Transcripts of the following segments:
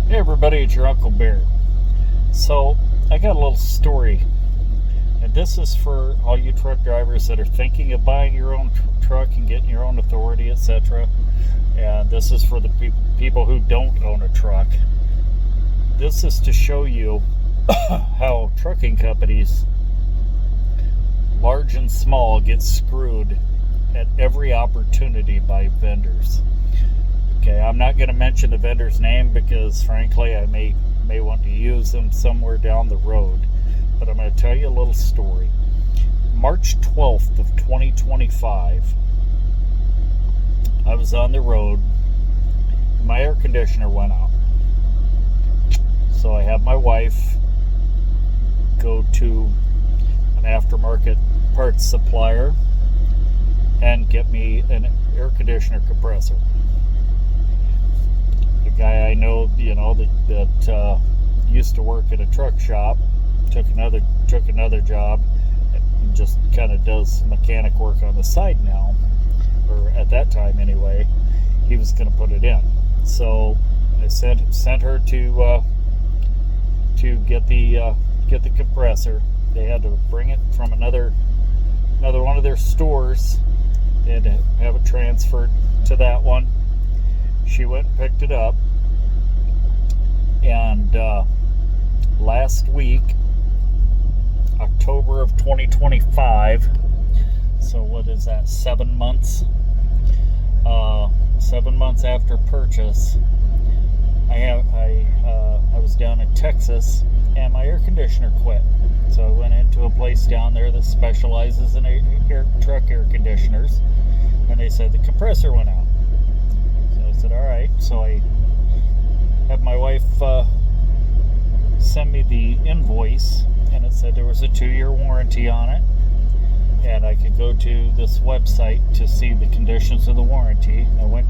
Hey everybody, it's your Uncle Bear. So, I got a little story, and this is for all you truck drivers that are thinking of buying your own truck and getting your own authority, etc. And this is for the people who don't own a truck. This is to show you how trucking companies, large and small, get screwed at every opportunity by vendors. Okay, I'm not going to mention the vendor's name because, frankly, I may want to use them somewhere down the road. But I'm going to tell you a little story. March 12th of 2025, I was on the road. My air conditioner went out. So I have my wife go to an aftermarket parts supplier and get me an air conditioner compressor. The guy I know, that used to work at a truck shop, took another job, and just kind of does mechanic work on the side now, or at that time anyway. He was going to put it in, so I sent her to get the compressor. They had to bring it from another one of their stores. They had to have it transferred to that one. She went and picked it up, and last week, October of 2025, so what is that, 7 months? 7 months after purchase, I was down in Texas, and my air conditioner quit. So I went into a place down there that specializes in truck air conditioners, and they said the compressor went out. I said, all right. So I had my wife send me the invoice, and it said there was a 2-year warranty on it, and I could go to this website to see the conditions of the warranty. I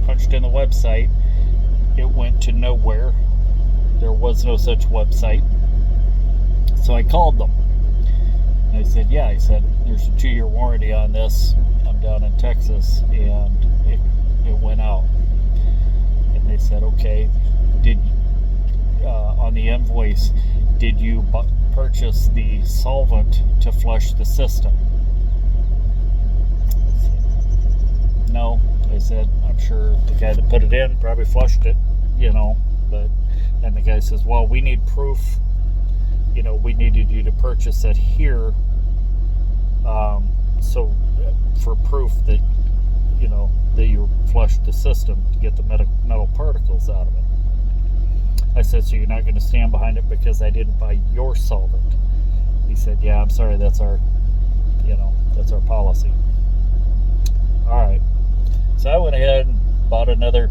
punched in the website. It went to nowhere. There was no such website. So I called them. And I said, there's a 2-year warranty on this. I'm down in Texas, and it went out. And they said, okay, on the invoice, did you purchase the solvent to flush the system? I said, no. I said, I'm sure the guy that put it in probably flushed it, and the guy says, well, we need proof. We needed you to purchase it here, so for proof that that you flushed the system to get the metal particles out of it. I said, so you're not going to stand behind it because I didn't buy your solvent? He said, yeah, I'm sorry, that's our policy. All right. So I went ahead and bought another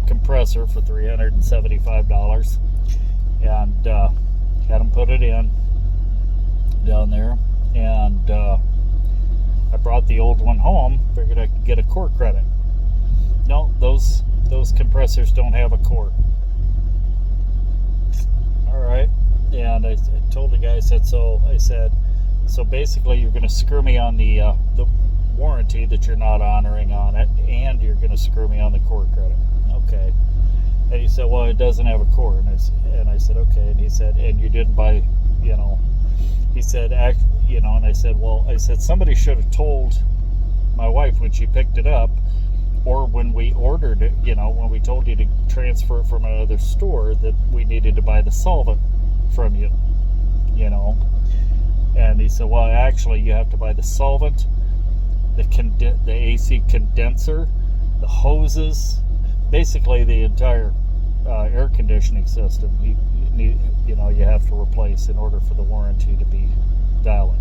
compressor for $375, and had them put it in down there, and I brought the old one home, figured I could get a core credit. No, those compressors don't have a core. All right. And I told the guy, I said, so basically you're going to screw me on the warranty that you're not honoring on it, and you're going to screw me on the core credit. Okay. And he said, well, it doesn't have a core. And I said, okay. And he said, and you didn't buy, he said, and I said, somebody should have told my wife when she picked it up, or when we ordered it, when we told you to transfer it from another store, that we needed to buy the solvent from you, And he said, well, actually, you have to buy the solvent, the AC condenser, the hoses, basically the entire air conditioning system. You have to replace in order for the warranty to be valid.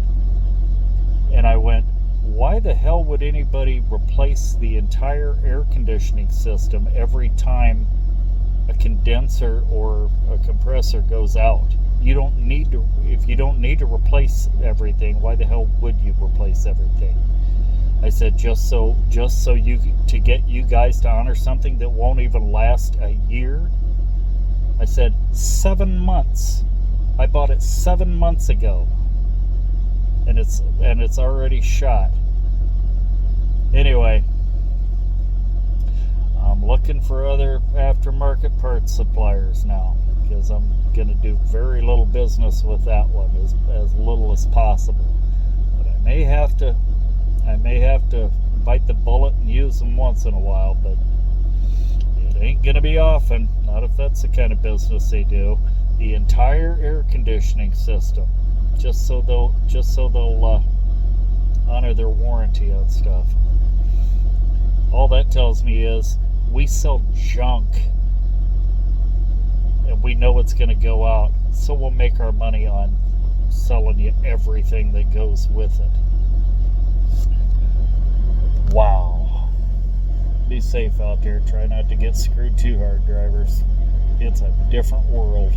And I went, why the hell would anybody replace the entire air conditioning system every time a condenser or a compressor goes out? If you don't need to replace everything, why the hell would you replace everything? I said, just so to get you guys to honor something that won't even last a year. I said, 7 months. I bought it 7 months ago, and it's already shot. Anyway, I'm looking for other aftermarket parts suppliers now, because I'm going to do very little business with that one, as little as possible. But I may have to bite the bullet and use them once in a while, but it ain't going to be often, not if that's the kind of business they do. The entire air conditioning system, just so they'll honor their warranty on stuff. All that tells me is we sell junk and we know it's going to go out, so we'll make our money on selling you everything that goes with it. Wow. Be safe out there. Try not to get screwed too hard, drivers. It's a different world.